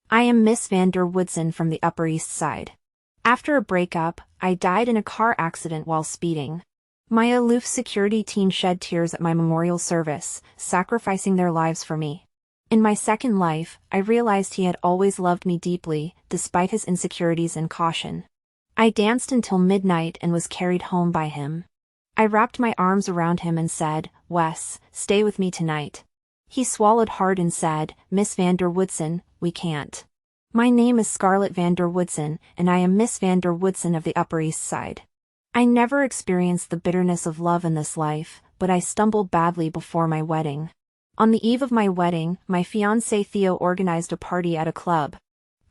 I am Miss Vanderwoodson from the Upper East Side. After a breakup, I died in a car accident while speeding. My aloof security team shed tears at my memorial service, sacrificing their lives for me. In my second life, I realized he had always loved me deeply, despite his insecurities and caution. I danced until midnight and was carried home by him. I wrapped my arms around him and said, "Wes, stay with me tonight." He swallowed hard and said, "Miss Vanderwoodson, we can't. My name is Scarlet Vanderwoodson, and I am Miss Vanderwoodson of the Upper East Side." I never experienced the bitterness of love in this life, but I stumbled badly before my wedding. On the eve of my wedding, my fiancé Theo organized a party at a club.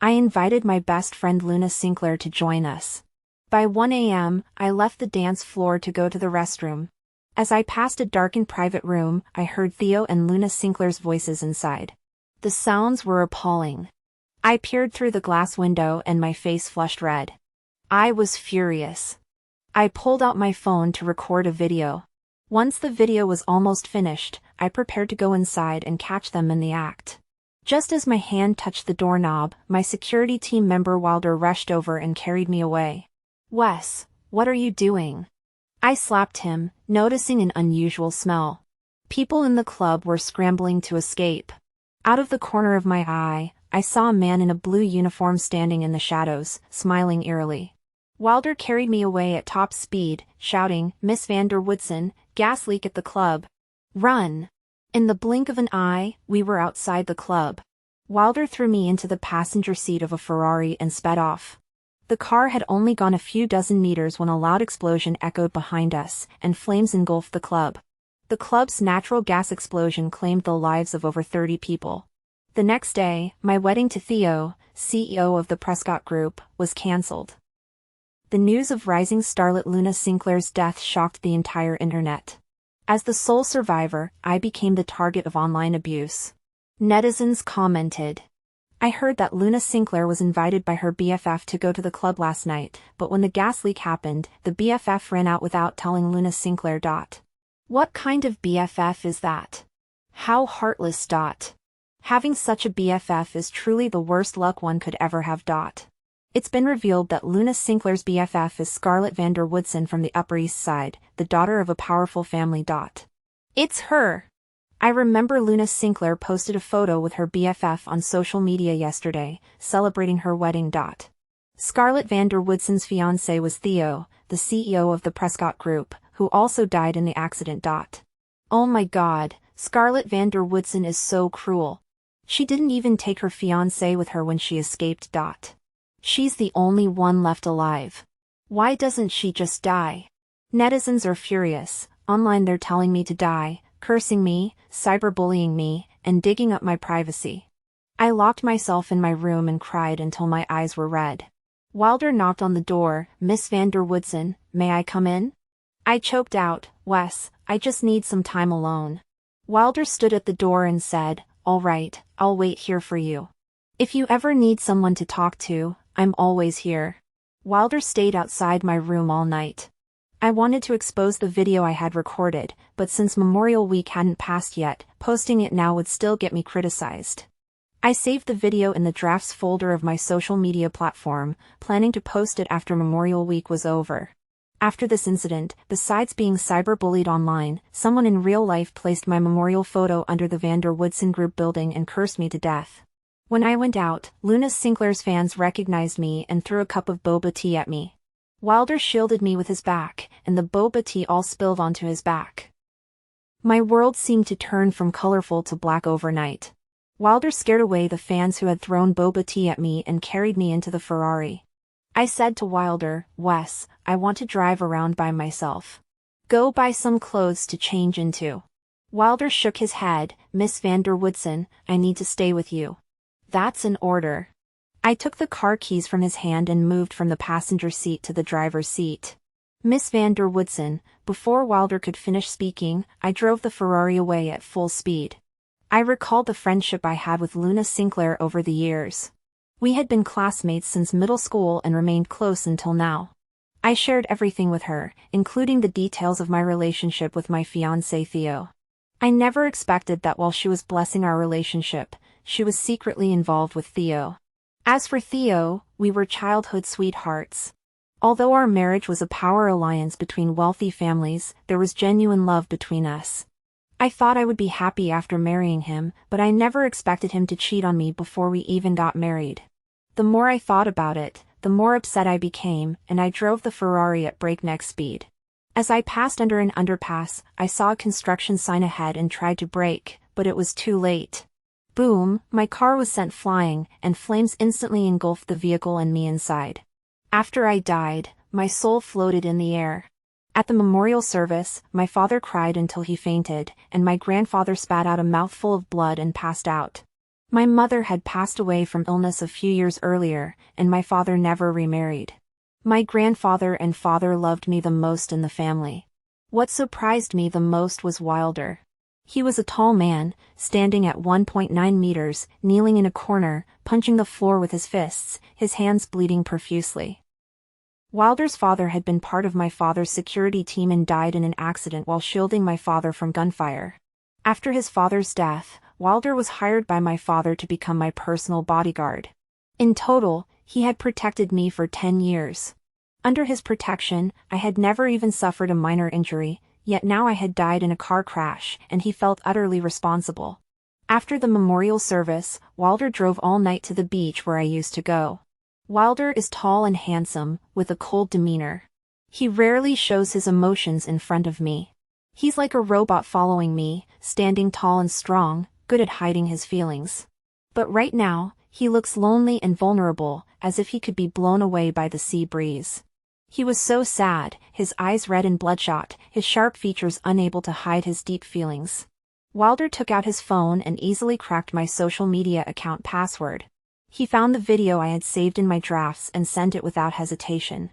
I invited my best friend Luna Sinclair to join us. By 1 a.m., I left the dance floor to go to the restroom. As I passed a darkened private room, I heard Theo and Luna Sinclair's voices inside. The sounds were appalling. I peered through the glass window and my face flushed red. I was furious. I pulled out my phone to record a video. Once the video was almost finished, I prepared to go inside and catch them in the act. Just as my hand touched the doorknob, my security team member Wilder rushed over and carried me away. "Wes, what are you doing?" I slapped him, noticing an unusual smell. People in the club were scrambling to escape. Out of the corner of my eye, I saw a man in a blue uniform standing in the shadows, smiling eerily. Wilder carried me away at top speed, shouting, "Miss Vanderwoodson, gas leak at the club. Run!" In the blink of an eye, we were outside the club. Wilder threw me into the passenger seat of a Ferrari and sped off. The car had only gone a few dozen meters when a loud explosion echoed behind us, and flames engulfed the club. The club's natural gas explosion claimed the lives of over 30 people. The next day, my wedding to Theo, CEO of the Prescott Group, was cancelled. The news of rising starlet Luna Sinclair's death shocked the entire internet. As the sole survivor, I became the target of online abuse. Netizens commented, "I heard that Luna Sinclair was invited by her BFF to go to the club last night, but when the gas leak happened, the BFF ran out without telling Luna Sinclair. What kind of BFF is that? How heartless. Having such a BFF is truly the worst luck one could ever have. It's been revealed that Luna Sinclair's BFF is Scarlet Vanderwoodson from the Upper East Side, the daughter of a powerful family. It's her. I remember Luna Sinclair posted a photo with her BFF on social media yesterday, celebrating her wedding. Scarlet Vanderwoodson's fiancé was Theo, the CEO of the Prescott Group, who also died in the accident. Oh my God, Scarlet Vanderwoodson is so cruel. She didn't even take her fiancé with her when she escaped. She's the only one left alive. Why doesn't she just die? Netizens are furious. Online they're telling me to die, cursing me, cyberbullying me, and digging up my privacy. I locked myself in my room and cried until my eyes were red. Wilder knocked on the door. "Miss Vanderwoodson, may I come in?" I choked out, "Wes, I just need some time alone." Wilder stood at the door and said, "All right, I'll wait here for you. If you ever need someone to talk to, I'm always here." Wilder stayed outside my room all night. I wanted to expose the video I had recorded, but since Memorial Week hadn't passed yet, posting it now would still get me criticized. I saved the video in the drafts folder of my social media platform, planning to post it after Memorial Week was over. After this incident, besides being cyberbullied online, someone in real life placed my memorial photo under the Vanderwoodson Group building and cursed me to death. When I went out, Luna Sinclair's fans recognized me and threw a cup of boba tea at me. Wilder shielded me with his back, and the boba tea all spilled onto his back. My world seemed to turn from colorful to black overnight. Wilder scared away the fans who had thrown boba tea at me and carried me into the Ferrari. I said to Wilder, "Wes, I want to drive around by myself. Go buy some clothes to change into." Wilder shook his head. "Miss Vanderwoodson, I need to stay with you." "That's an order." I took the car keys from his hand and moved from the passenger seat to the driver's seat. "Miss Vanderwoodson," before Wilder could finish speaking, I drove the Ferrari away at full speed. I recalled the friendship I had with Luna Sinclair over the years. We had been classmates since middle school and remained close until now. I shared everything with her, including the details of my relationship with my fiancé Theo. I never expected that while she was blessing our relationship, she was secretly involved with Theo. As for Theo, we were childhood sweethearts. Although our marriage was a power alliance between wealthy families, there was genuine love between us. I thought I would be happy after marrying him, but I never expected him to cheat on me before we even got married. The more I thought about it, the more upset I became, and I drove the Ferrari at breakneck speed. As I passed under an underpass, I saw a construction sign ahead and tried to brake, but it was too late. Boom, my car was sent flying, and flames instantly engulfed the vehicle and me inside. After I died, my soul floated in the air. At the memorial service, my father cried until he fainted, and my grandfather spat out a mouthful of blood and passed out. My mother had passed away from illness a few years earlier, and my father never remarried. My grandfather and father loved me the most in the family. What surprised me the most was Wilder. He was a tall man, standing at 1.9 meters, kneeling in a corner, punching the floor with his fists, his hands bleeding profusely. Wilder's father had been part of my father's security team and died in an accident while shielding my father from gunfire. After his father's death, Wilder was hired by my father to become my personal bodyguard. In total, he had protected me for 10 years. Under his protection, I had never even suffered a minor injury, yet now I had died in a car crash, and he felt utterly responsible. After the memorial service, Wilder drove all night to the beach where I used to go. Wilder is tall and handsome, with a cold demeanor. He rarely shows his emotions in front of me. He's like a robot following me, standing tall and strong, good at hiding his feelings. But right now, he looks lonely and vulnerable, as if he could be blown away by the sea breeze. He was so sad, his eyes red and bloodshot, his sharp features unable to hide his deep feelings. Wilder took out his phone and easily cracked my social media account password. He found the video I had saved in my drafts and sent it without hesitation.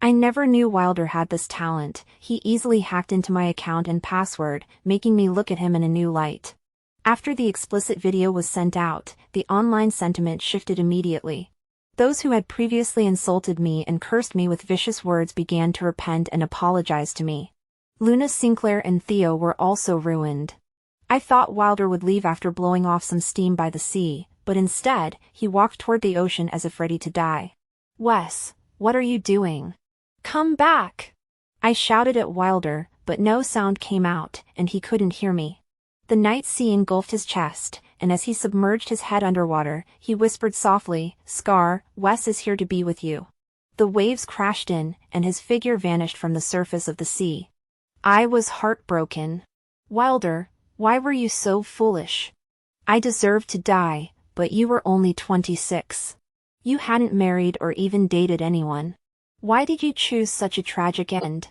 I never knew Wilder had this talent. He easily hacked into my account and password, making me look at him in a new light. After the explicit video was sent out, the online sentiment shifted immediately. Those who had previously insulted me and cursed me with vicious words began to repent and apologize to me. Luna Sinclair and Theo were also ruined. I thought Wilder would leave after blowing off some steam by the sea, but instead, he walked toward the ocean as if ready to die. "Wes, what are you doing? Come back!" I shouted at Wilder, but no sound came out, and he couldn't hear me. The night sea engulfed his chest, and as he submerged his head underwater, he whispered softly, "Scar, Wes is here to be with you." The waves crashed in, and his figure vanished from the surface of the sea. I was heartbroken. "Wilder, why were you so foolish? I deserved to die, but you were only 26. You hadn't married or even dated anyone. Why did you choose such a tragic end?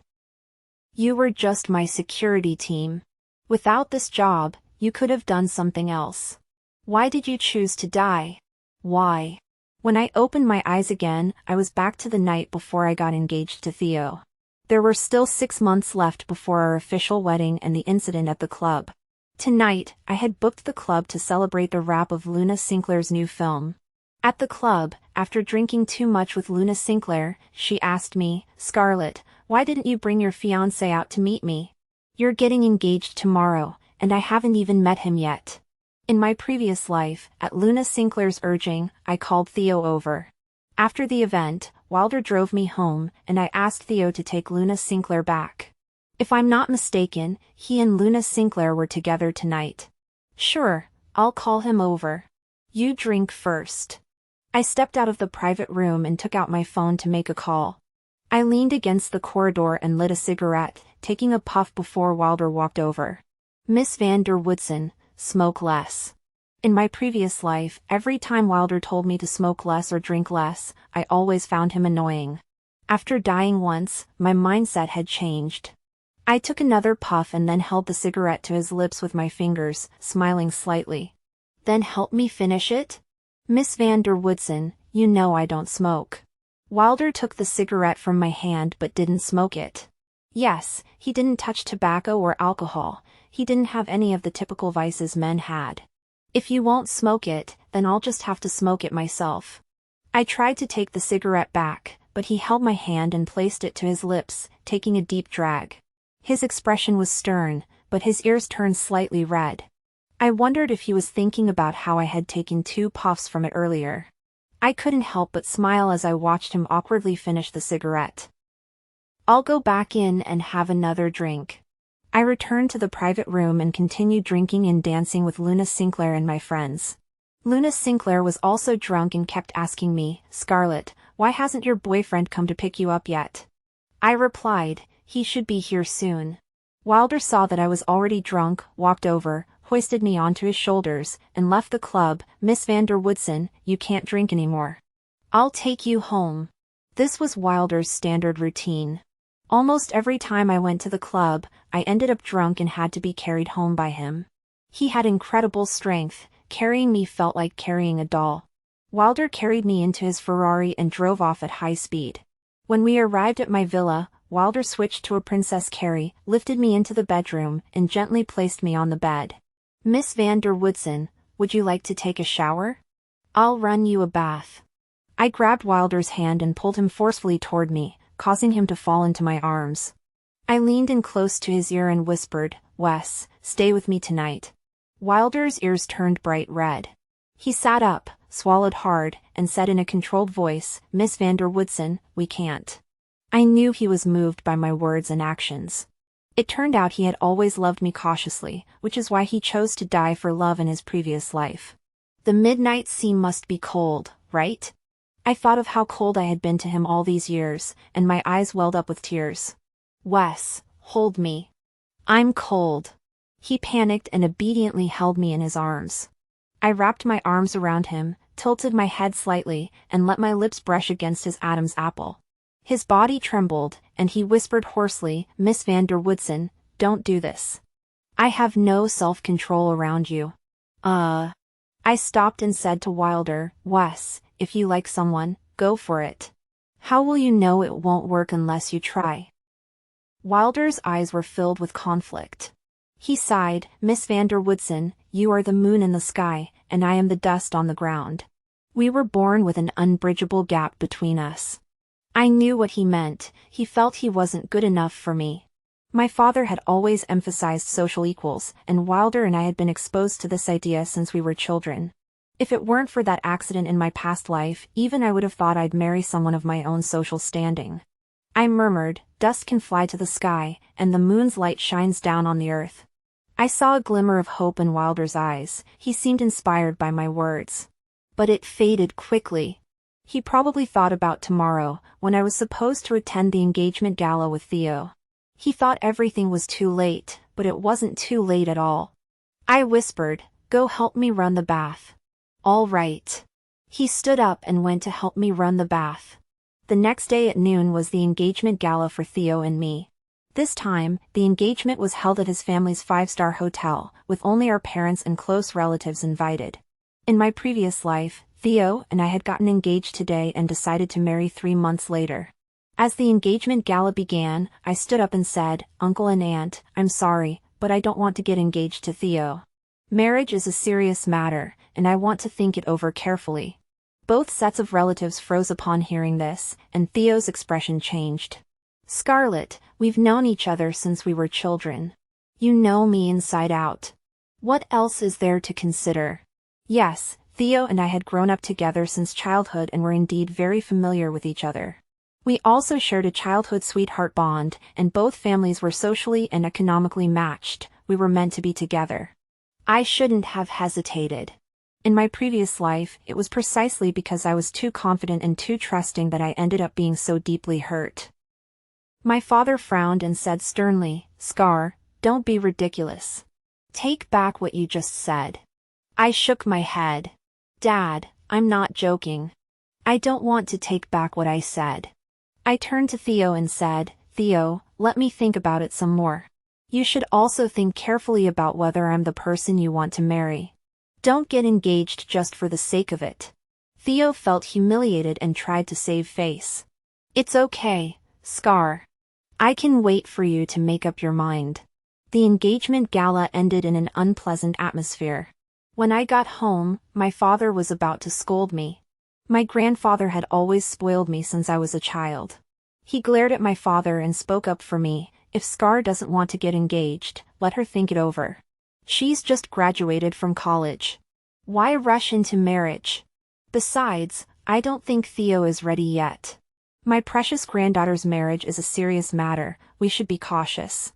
You were just my security team. Without this job, you could have done something else. Why did you choose to die? Why?" When I opened my eyes again, I was back to the night before I got engaged to Theo. There were still 6 months left before our official wedding and the incident at the club. Tonight, I had booked the club to celebrate the wrap of Luna Sinclair's new film. At the club, after drinking too much with Luna Sinclair, she asked me, "Scarlet, why didn't you bring your fiancé out to meet me? You're getting engaged tomorrow, and I haven't even met him yet." In my previous life, at Luna Sinclair's urging, I called Theo over. After the event, Wilder drove me home, and I asked Theo to take Luna Sinclair back. If I'm not mistaken, he and Luna Sinclair were together tonight. "Sure, I'll call him over. You drink first." I stepped out of the private room and took out my phone to make a call. I leaned against the corridor and lit a cigarette, taking a puff before Wilder walked over. "Miss Vanderwoodson, smoke less." In my previous life, every time Wilder told me to smoke less or drink less, I always found him annoying. After dying once, my mindset had changed. I took another puff and then held the cigarette to his lips with my fingers, smiling slightly. "Then help me finish it? Miss Vanderwoodson, you know I don't smoke." Wilder took the cigarette from my hand but didn't smoke it. Yes, he didn't touch tobacco or alcohol. He didn't have any of the typical vices men had. "If you won't smoke it, then I'll just have to smoke it myself." I tried to take the cigarette back, but he held my hand and placed it to his lips, taking a deep drag. His expression was stern, but his ears turned slightly red. I wondered if he was thinking about how I had taken 2 puffs from it earlier. I couldn't help but smile as I watched him awkwardly finish the cigarette. I'll go back in and have another drink. I returned to the private room and continued drinking and dancing with Luna Sinclair and my friends. Luna Sinclair was also drunk and kept asking me, "Scarlet, why hasn't your boyfriend come to pick you up yet?" I replied, "He should be here soon." Wilder saw that I was already drunk, walked over, hoisted me onto his shoulders, and left the club. "Miss Vanderwoodson, you can't drink anymore. I'll take you home." This was Wilder's standard routine. Almost every time I went to the club, I ended up drunk and had to be carried home by him. He had incredible strength. Carrying me felt like carrying a doll. Wilder carried me into his Ferrari and drove off at high speed. When we arrived at my villa, Wilder switched to a Princess Carrie, lifted me into the bedroom, and gently placed me on the bed. "Miss Vanderwoodson, would you like to take a shower? I'll run you a bath." I grabbed Wilder's hand and pulled him forcefully toward me, causing him to fall into my arms. I leaned in close to his ear and whispered, "Wes, stay with me tonight." Wilder's ears turned bright red. He sat up, swallowed hard, and said in a controlled voice, "Miss Vanderwoodson, we can't." I knew he was moved by my words and actions. It turned out he had always loved me cautiously, which is why he chose to die for love in his previous life. The midnight sea must be cold, right? I thought of how cold I had been to him all these years, and my eyes welled up with tears. "Wes, hold me. I'm cold." He panicked and obediently held me in his arms. I wrapped my arms around him, tilted my head slightly, and let my lips brush against his Adam's apple. His body trembled, and he whispered hoarsely, "Miss Vanderwoodson, don't do this. I have no self-control around you." I stopped and said to Wilder, "Wes, if you like someone, go for it. How will you know it won't work unless you try?" Wilder's eyes were filled with conflict. He sighed, "Miss Vanderwoodson, you are the moon in the sky, and I am the dust on the ground. We were born with an unbridgeable gap between us." I knew what he meant. He felt he wasn't good enough for me. My father had always emphasized social equals, and Wilder and I had been exposed to this idea since we were children. If it weren't for that accident in my past life, even I would have thought I'd marry someone of my own social standing. I murmured, "Dust can fly to the sky, and the moon's light shines down on the earth." I saw a glimmer of hope in Wilder's eyes. He seemed inspired by my words. But it faded quickly. He probably thought about tomorrow, when I was supposed to attend the engagement gala with Theo. He thought everything was too late, but it wasn't too late at all. I whispered, "Go help me run the bath." "All right." He stood up and went to help me run the bath. The next day at noon was the engagement gala for Theo and me. This time, the engagement was held at his family's 5-star hotel, with only our parents and close relatives invited. In my previous life, Theo and I had gotten engaged today and decided to marry 3 months later. As the engagement gala began, I stood up and said, "Uncle and Aunt, I'm sorry, but I don't want to get engaged to Theo. Marriage is a serious matter, and I want to think it over carefully." Both sets of relatives froze upon hearing this, and Theo's expression changed. "Scarlet, we've known each other since we were children. You know me inside out. What else is there to consider?" Yes, Theo and I had grown up together since childhood and were indeed very familiar with each other. We also shared a childhood sweetheart bond, and both families were socially and economically matched. We were meant to be together. I shouldn't have hesitated. In my previous life, it was precisely because I was too confident and too trusting that I ended up being so deeply hurt. My father frowned and said sternly, "Scar, don't be ridiculous. Take back what you just said." I shook my head. "Dad, I'm not joking. I don't want to take back what I said." I turned to Theo and said, "Theo, let me think about it some more. You should also think carefully about whether I'm the person you want to marry. Don't get engaged just for the sake of it." Theo felt humiliated and tried to save face. "It's okay, Scar. I can wait for you to make up your mind." The engagement gala ended in an unpleasant atmosphere. When I got home, my father was about to scold me. My grandfather had always spoiled me since I was a child. He glared at my father and spoke up for me. "If Scar doesn't want to get engaged, let her think it over. She's just graduated from college. Why rush into marriage? Besides, I don't think Theo is ready yet. My precious granddaughter's marriage is a serious matter, we should be cautious.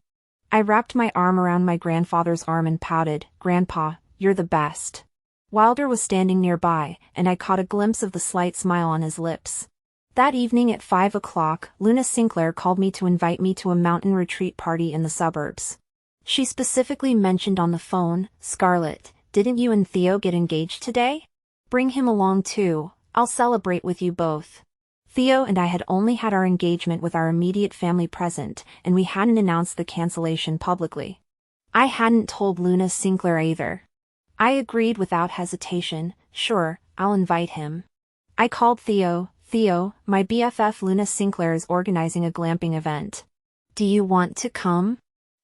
I wrapped my arm around my grandfather's arm and pouted, Grandpa, you're the best. Wilder was standing nearby, and I caught a glimpse of the slight smile on his lips. That evening at 5 o'clock, Luna Sinclair called me to invite me to a mountain retreat party in the suburbs. She specifically mentioned on the phone, Scarlet, didn't you and Theo get engaged today? Bring him along too, I'll celebrate with you both. Theo and I had only had our engagement with our immediate family present, and we hadn't announced the cancellation publicly. I hadn't told Luna Sinclair either. I agreed without hesitation, sure, I'll invite him. I called Theo, my BFF Luna Sinclair is organizing a glamping event. Do you want to come?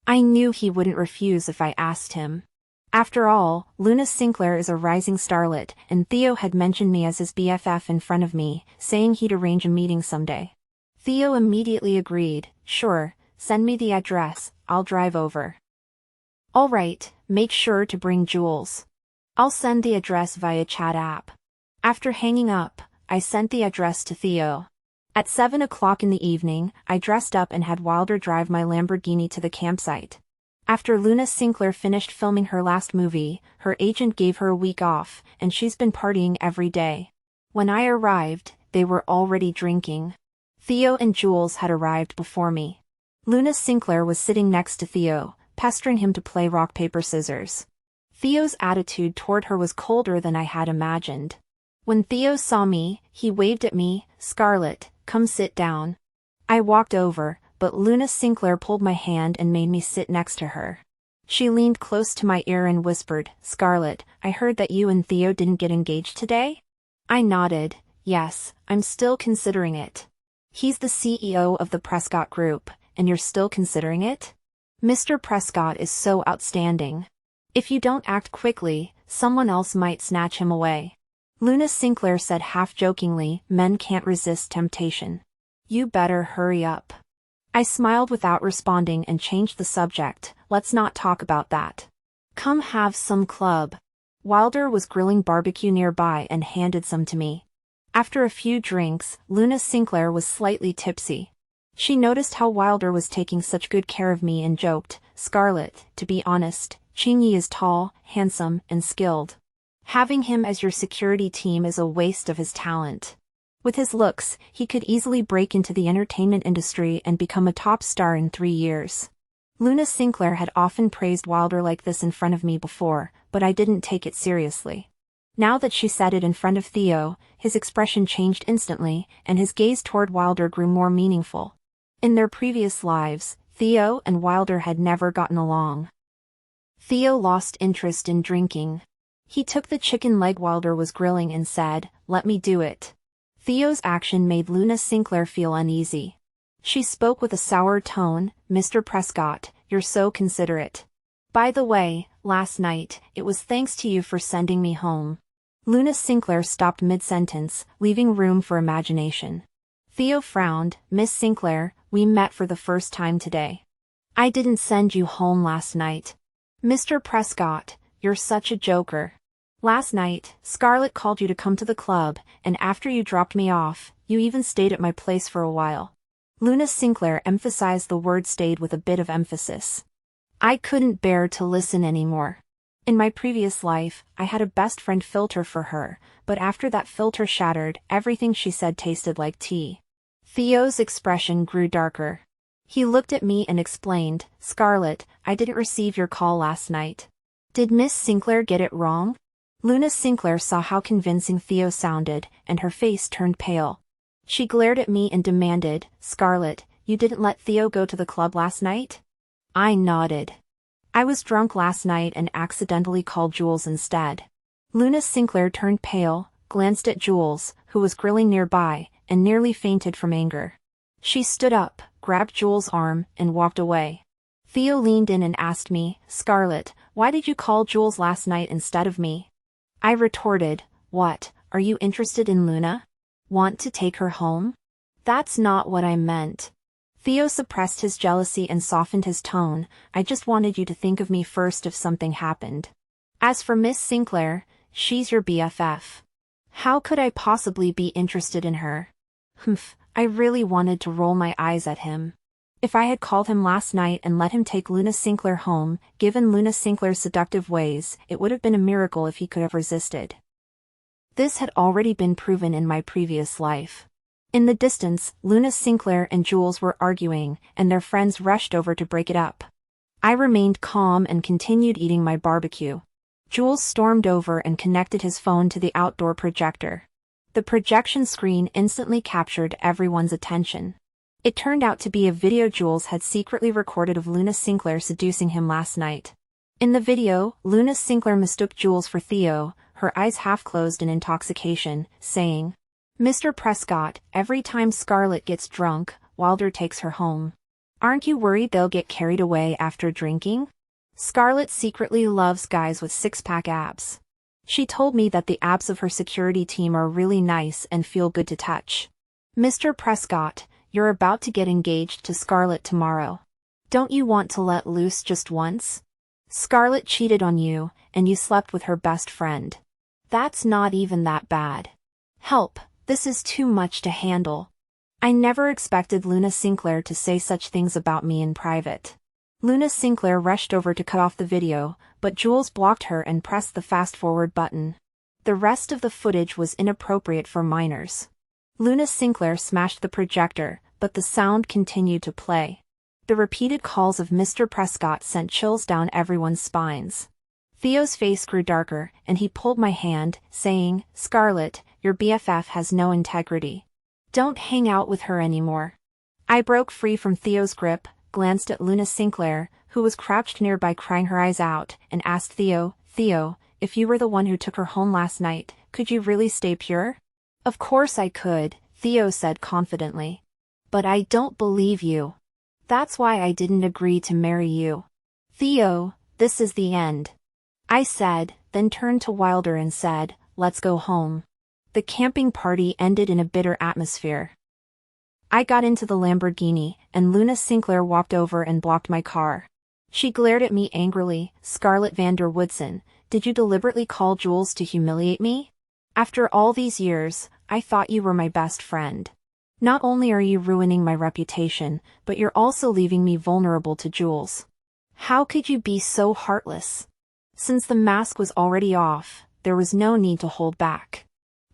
I knew he wouldn't refuse if I asked him. After all, Luna Sinclair is a rising starlet, and Theo had mentioned me as his BFF in front of me, saying he'd arrange a meeting someday. Theo immediately agreed, sure, send me the address, I'll drive over. All right, make sure to bring Jules. I'll send the address via chat app. After hanging up, I sent the address to Theo. At 7 o'clock in the evening, I dressed up and had Wilder drive my Lamborghini to the campsite. After Luna Sinclair finished filming her last movie, her agent gave her a week off, and she's been partying every day. When I arrived, they were already drinking. Theo and Jules had arrived before me. Luna Sinclair was sitting next to Theo, pestering him to play rock paper scissors. Theo's attitude toward her was colder than I had imagined. When Theo saw me, he waved at me, Scarlet, come sit down. I walked over, but Luna Sinclair pulled my hand and made me sit next to her. She leaned close to my ear and whispered, Scarlet, I heard that you and Theo didn't get engaged today? I nodded, yes, I'm still considering it. He's the CEO of the Prescott Group, and you're still considering it? Mr. Prescott is so outstanding. If you don't act quickly, someone else might snatch him away. Luna Sinclair said half-jokingly, men can't resist temptation. You better hurry up. I smiled without responding and changed the subject, let's not talk about that. Come have some club. Wilder was grilling barbecue nearby and handed some to me. After a few drinks, Luna Sinclair was slightly tipsy. She noticed how Wilder was taking such good care of me and joked, Scarlet, to be honest, Chingy is tall, handsome, and skilled. Having him as your security team is a waste of his talent. With his looks, he could easily break into the entertainment industry and become a top star in 3 years. Luna Sinclair had often praised Wilder like this in front of me before, but I didn't take it seriously. Now that she said it in front of Theo, his expression changed instantly, and his gaze toward Wilder grew more meaningful. In their previous lives, Theo and Wilder had never gotten along. Theo lost interest in drinking. He took the chicken leg Wilder was grilling and said, let me do it. Theo's action made Luna Sinclair feel uneasy. She spoke with a sour tone, Mr. Prescott, you're so considerate. By the way, last night, it was thanks to you for sending me home. Luna Sinclair stopped mid-sentence, leaving room for imagination. Theo frowned, Miss Sinclair, we met for the first time today. I didn't send you home last night. Mr. Prescott, you're such a joker. Last night, Scarlet called you to come to the club, and after you dropped me off, you even stayed at my place for a while. Luna Sinclair emphasized the word stayed with a bit of emphasis. I couldn't bear to listen anymore. In my previous life, I had a best friend filter for her, but after that filter shattered, everything she said tasted like tea. Theo's expression grew darker. He looked at me and explained, Scarlet, I didn't receive your call last night. Did Miss Sinclair get it wrong? Luna Sinclair saw how convincing Theo sounded, and her face turned pale. She glared at me and demanded, Scarlet, you didn't let Theo go to the club last night? I nodded. I was drunk last night and accidentally called Jules instead. Luna Sinclair turned pale, glanced at Jules, who was grilling nearby, and nearly fainted from anger. She stood up, grabbed Jules' arm, and walked away. Theo leaned in and asked me, Scarlet, why did you call Jules last night instead of me? I retorted, what, are you interested in Luna? Want to take her home? That's not what I meant. Theo suppressed his jealousy and softened his tone, I just wanted you to think of me first if something happened. As for Miss Sinclair, she's your BFF. How could I possibly be interested in her? Humph, I really wanted to roll my eyes at him. If I had called him last night and let him take Luna Sinclair home, given Luna Sinclair's seductive ways, it would have been a miracle if he could have resisted. This had already been proven in my previous life. In the distance, Luna Sinclair and Jules were arguing, and their friends rushed over to break it up. I remained calm and continued eating my barbecue. Jules stormed over and connected his phone to the outdoor projector. The projection screen instantly captured everyone's attention. It turned out to be a video Jules had secretly recorded of Luna Sinclair seducing him last night. In the video, Luna Sinclair mistook Jules for Theo, her eyes half closed in intoxication, saying, "Mr. Prescott, every time Scarlet gets drunk, Wilder takes her home. Aren't you worried they'll get carried away after drinking? Scarlet secretly loves guys with six-pack abs. She told me that the abs of her security team are really nice and feel good to touch. Mr. Prescott, you're about to get engaged to Scarlet tomorrow. Don't you want to let loose just once? Scarlet cheated on you, and you slept with her best friend. That's not even that bad. Help, this is too much to handle." I never expected Luna Sinclair to say such things about me in private. Luna Sinclair rushed over to cut off the video, but Jules blocked her and pressed the fast-forward button. The rest of the footage was inappropriate for minors. Luna Sinclair smashed the projector, but the sound continued to play. The repeated calls of Mr. Prescott sent chills down everyone's spines. Theo's face grew darker, and he pulled my hand, saying, "Scarlet, your BFF has no integrity. Don't hang out with her anymore." I broke free from Theo's grip, glanced at Luna Sinclair, who was crouched nearby crying her eyes out, and asked Theo, "If you were the one who took her home last night, could you really stay pure?" "Of course I could," Theo said confidently. "But I don't believe you. That's why I didn't agree to marry you. Theo, this is the end," I said, then turned to Wilder and said, "Let's go home." The camping party ended in a bitter atmosphere. I got into the Lamborghini, and Luna Sinclair walked over and blocked my car. She glared at me angrily. "Scarlet Vanderwoodson, did you deliberately call Jules to humiliate me? After all these years, I thought you were my best friend. Not only are you ruining my reputation, but you're also leaving me vulnerable to Jules. How could you be so heartless?" Since the mask was already off, there was no need to hold back.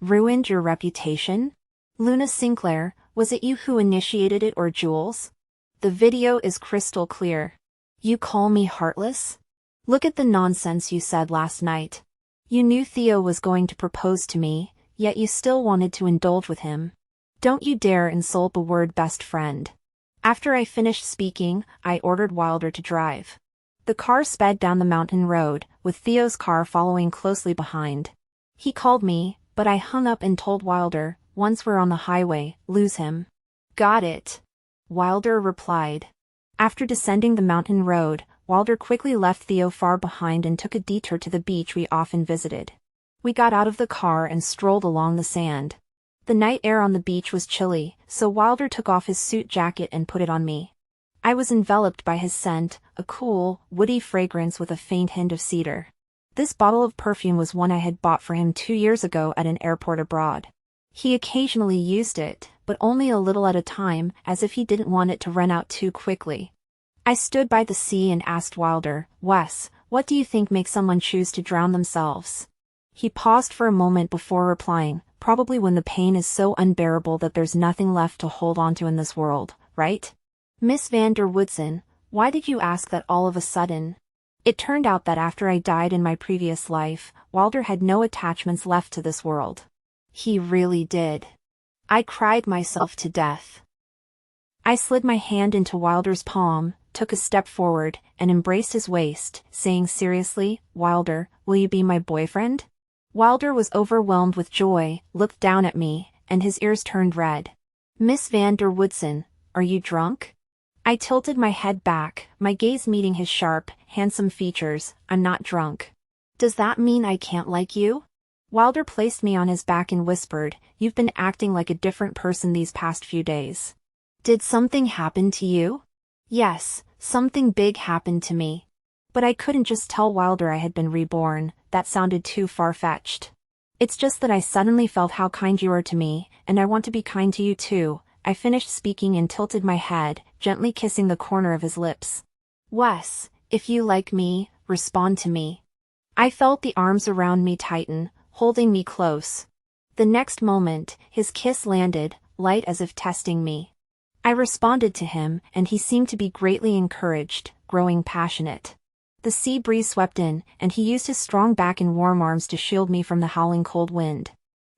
"Ruined your reputation? Luna Sinclair, was it you who initiated it or Jules? The video is crystal clear. You call me heartless? Look at the nonsense you said last night. You knew Theo was going to propose to me, yet you still wanted to indulge with him. Don't you dare insult the word best friend." After I finished speaking, I ordered Wilder to drive. The car sped down the mountain road, with Theo's car following closely behind. He called me, but I hung up and told Wilder, "Once we're on the highway, lose him." "Got it," Wilder replied. After descending the mountain road, Wilder quickly left Theo far behind and took a detour to the beach we often visited. We got out of the car and strolled along the sand. The night air on the beach was chilly, so Wilder took off his suit jacket and put it on me. I was enveloped by his scent, a cool, woody fragrance with a faint hint of cedar. This bottle of perfume was one I had bought for him 2 years ago at an airport abroad. He occasionally used it, but only a little at a time, as if he didn't want it to run out too quickly. I stood by the sea and asked Wilder, "Wes, what do you think makes someone choose to drown themselves?" He paused for a moment before replying, "Probably when the pain is so unbearable that there's nothing left to hold onto in this world, right?" "Miss Vanderwoodson, why did you ask that all of a sudden?" It turned out that after I died in my previous life, Wilder had no attachments left to this world. He really did. I cried myself to death. I slid my hand into Wilder's palm, took a step forward, and embraced his waist, saying seriously, "Wilder, will you be my boyfriend?" Wilder was overwhelmed with joy, looked down at me, and his ears turned red. "Miss Vanderwoodson, are you drunk?" I tilted my head back, my gaze meeting his sharp, handsome features. "I'm not drunk." "Does that mean I can't like you?" Wilder placed me on his back and whispered, "You've been acting like a different person these past few days. Did something happen to you?" "Yes, something big happened to me." But I couldn't just tell Wilder I had been reborn, that sounded too far-fetched. It's just that I suddenly felt how kind you are to me, and I want to be kind to you too. I finished speaking and tilted my head, gently kissing the corner of his lips. Wes, if you like me, respond to me. I felt the arms around me tighten, holding me close. The next moment, his kiss landed, light as if testing me. I responded to him, and he seemed to be greatly encouraged, growing passionate. The sea breeze swept in, and he used his strong back and warm arms to shield me from the howling cold wind.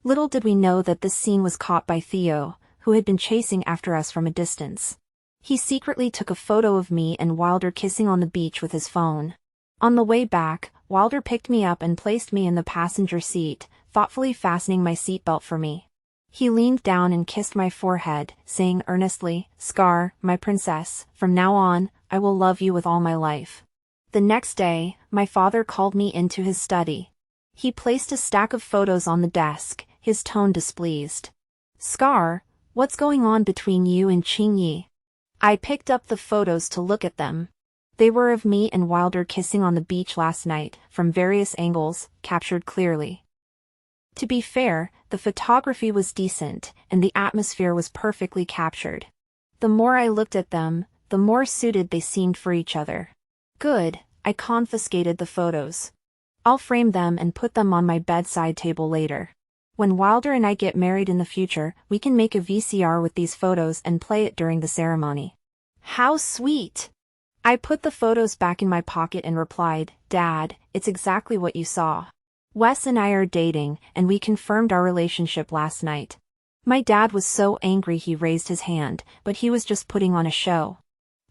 Little did we know that this scene was caught by Theo, who had been chasing after us from a distance. He secretly took a photo of me and Wilder kissing on the beach with his phone. On the way back, Wilder picked me up and placed me in the passenger seat, thoughtfully fastening my seatbelt for me. He leaned down and kissed my forehead, saying earnestly, "Scar, my princess, from now on, I will love you with all my life." The next day, my father called me into his study. He placed a stack of photos on the desk, his tone displeased. "Scar, what's going on between you and Qingyi?" I picked up the photos to look at them. They were of me and Wilder kissing on the beach last night, from various angles, captured clearly. To be fair, the photography was decent, and the atmosphere was perfectly captured. The more I looked at them, the more suited they seemed for each other. Good, I confiscated the photos. I'll frame them and put them on my bedside table later. When Wilder and I get married in the future, we can make a VCR with these photos and play it during the ceremony. How sweet! I put the photos back in my pocket and replied, "Dad, it's exactly what you saw. Wes and I are dating, and we confirmed our relationship last night." My dad was so angry he raised his hand, but he was just putting on a show.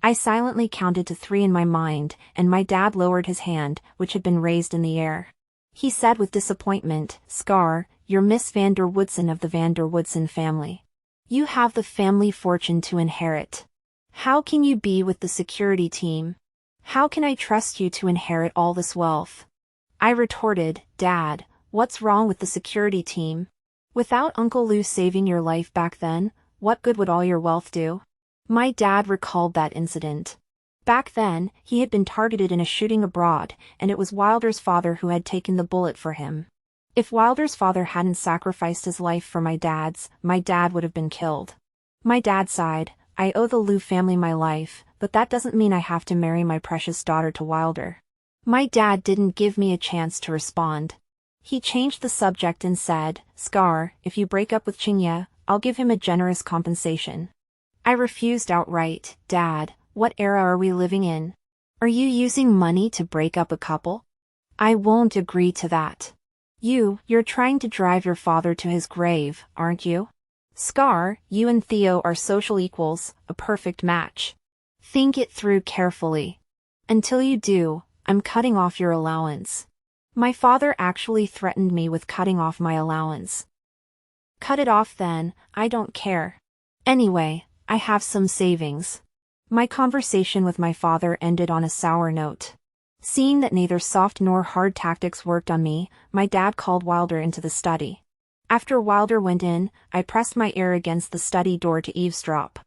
I silently counted to 3 in my mind, and my dad lowered his hand, which had been raised in the air. He said with disappointment, "Scar, you're Miss Vanderwoodson of the Vanderwoodson family. You have the family fortune to inherit. How can you be with the security team? How can I trust you to inherit all this wealth?" I retorted, "Dad, what's wrong with the security team? Without Uncle Lou saving your life back then, what good would all your wealth do?" My dad recalled that incident. Back then, he had been targeted in a shooting abroad, and it was Wilder's father who had taken the bullet for him. If Wilder's father hadn't sacrificed his life for my dad would have been killed. My dad sighed, "I owe the Lou family my life, but that doesn't mean I have to marry my precious daughter to Wilder." My dad didn't give me a chance to respond. He changed the subject and said, "Scar, if you break up with Qingyi, I'll give him a generous compensation." I refused outright. "Dad, what era are we living in? Are you using money to break up a couple? I won't agree to that. You're trying to drive your father to his grave, aren't you? Scar, you and Theo are social equals, a perfect match. Think it through carefully. Until you do, I'm cutting off your allowance." My father actually threatened me with cutting off my allowance. "Cut it off then, I don't care. Anyway, I have some savings." My conversation with my father ended on a sour note. Seeing that neither soft nor hard tactics worked on me, my dad called Wilder into the study. After Wilder went in, I pressed my ear against the study door to eavesdrop.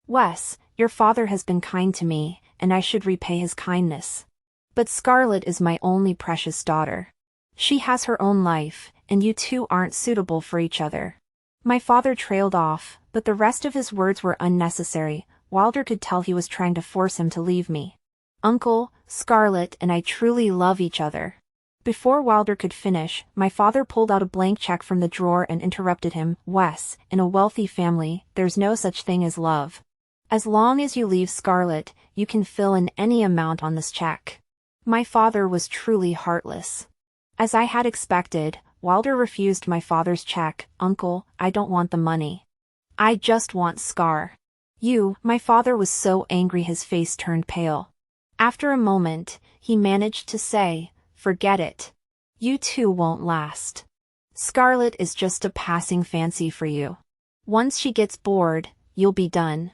"Wes, your father has been kind to me, and I should repay his kindness. But Scarlet is my only precious daughter. She has her own life, and you two aren't suitable for each other." My father trailed off, but the rest of his words were unnecessary. Wilder could tell he was trying to force him to leave me. "Uncle, Scarlet and I truly love each other." Before Wilder could finish, my father pulled out a blank check from the drawer and interrupted him. "Wes, in a wealthy family, there's no such thing as love. As long as you leave Scarlet, you can fill in any amount on this check." My father was truly heartless. As I had expected, Wilder refused my father's check. "Uncle, I don't want the money. I just want Scar." My father was so angry his face turned pale. After a moment, he managed to say, "Forget it. You two won't last. Scarlet is just a passing fancy for you. Once she gets bored, you'll be done."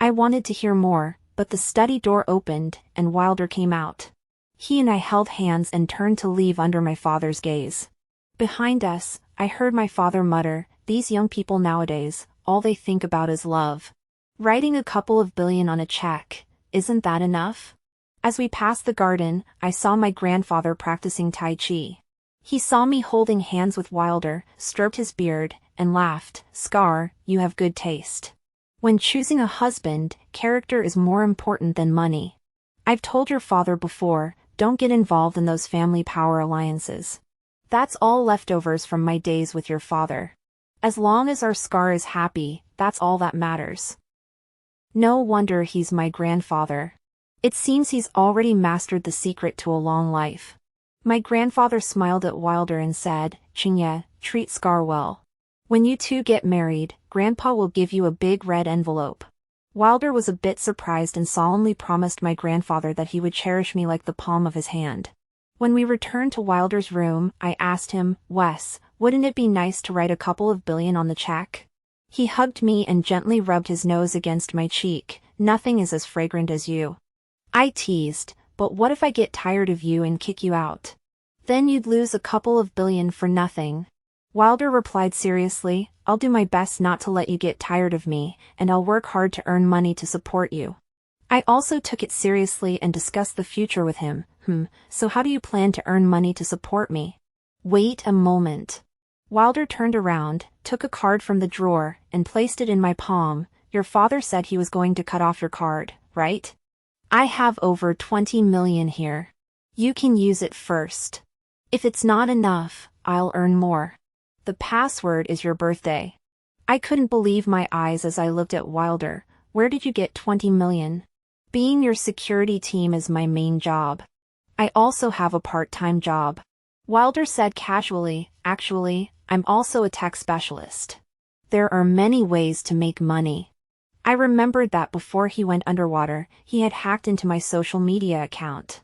I wanted to hear more, but the study door opened, and Wilder came out. He and I held hands and turned to leave under my father's gaze. Behind us, I heard my father mutter, "These young people nowadays, all they think about is love. Writing a couple of billion on a check, isn't that enough?" As we passed the garden, I saw my grandfather practicing Tai Chi. He saw me holding hands with Wilder, stroked his beard, and laughed. Scar, you have good taste. When choosing a husband, character is more important than money. I've told your father before, don't get involved in those family power alliances. That's all leftovers from my days with your father. As long as our Scar is happy, that's all that matters. No wonder he's my grandfather. It seems he's already mastered the secret to a long life. My grandfather smiled at Wilder and said, Chinya, treat Scar well. When you two get married, Grandpa will give you a big red envelope. Wilder was a bit surprised and solemnly promised my grandfather that he would cherish me like the palm of his hand. When we returned to Wilder's room, I asked him, Wes, wouldn't it be nice to write a couple of billion on the check? He hugged me and gently rubbed his nose against my cheek. Nothing is as fragrant as you. I teased, but what if I get tired of you and kick you out? Then you'd lose a couple of billion for nothing. Wilder replied seriously, I'll do my best not to let you get tired of me, and I'll work hard to earn money to support you. I also took it seriously and discussed the future with him. So how do you plan to earn money to support me? Wait a moment. Wilder turned around, took a card from the drawer, and placed it in my palm. Your father said he was going to cut off your card, right? I have over 20 million here. You can use it first. If it's not enough, I'll earn more. The password is your birthday. I couldn't believe my eyes as I looked at Wilder. Where did you get 20 million? Being your security team is my main job. I also have a part-time job. Wilder said casually, actually, I'm also a tech specialist. There are many ways to make money. I remembered that before he went underwater, he had hacked into my social media account.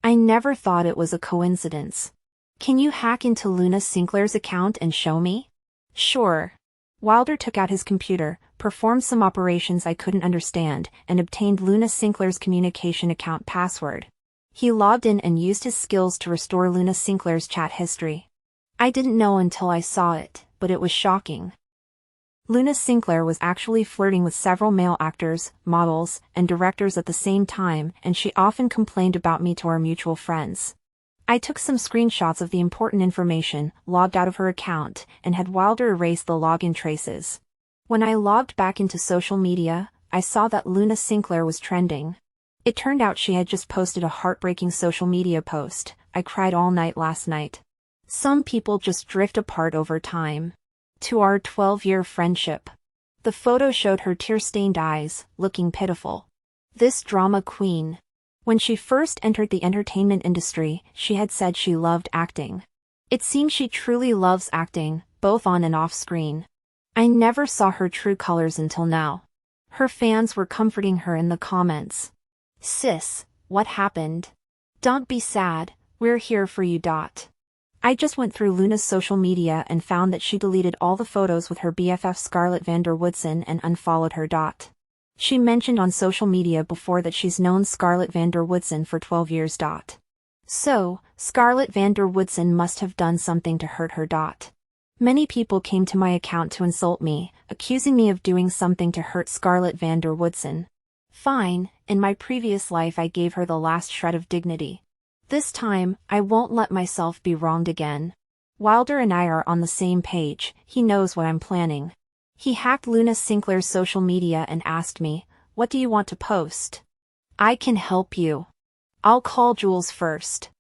I never thought it was a coincidence. Can you hack into Luna Sinclair's account and show me? Sure. Wilder took out his computer, performed some operations I couldn't understand, and obtained Luna Sinclair's communication account password. He logged in and used his skills to restore Luna Sinclair's chat history. I didn't know until I saw it, but it was shocking. Luna Sinclair was actually flirting with several male actors, models, and directors at the same time, and she often complained about me to our mutual friends. I took some screenshots of the important information, logged out of her account, and had Wilder erase the login traces. When I logged back into social media, I saw that Luna Sinclair was trending. It turned out she had just posted a heartbreaking social media post. I cried all night last night. Some people just drift apart over time. To our 12-year friendship. The photo showed her tear-stained eyes, looking pitiful. This drama queen. When she first entered the entertainment industry, she had said she loved acting. It seems she truly loves acting, both on and off screen. I never saw her true colors until now. Her fans were comforting her in the comments. Sis, what happened? Don't be sad, we're here for you. I just went through Luna's social media and found that she deleted all the photos with her BFF Scarlet Vanderwoodson and unfollowed her. She mentioned on social media before that she's known Scarlet Vanderwoodson for 12 years. So, Scarlet Vanderwoodson must have done something to hurt her. Many people came to my account to insult me, accusing me of doing something to hurt Scarlet Vanderwoodson. Fine, in my previous life I gave her the last shred of dignity. This time, I won't let myself be wronged again. Wilder and I are on the same page, he knows what I'm planning. He hacked Luna Sinclair's social media and asked me, what do you want to post? I can help you. I'll call Jules first.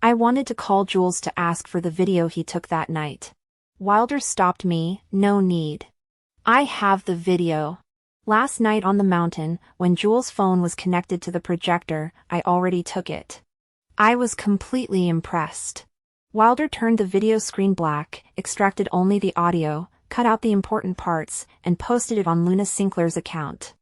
I wanted to call Jules to ask for the video he took that night. Wilder stopped me, no need. I have the video. Last night on the mountain, when Jules' phone was connected to the projector, I already took it. I was completely impressed. Wilder turned the video screen black, extracted only the audio, cut out the important parts, and posted it on Luna Sinclair's account.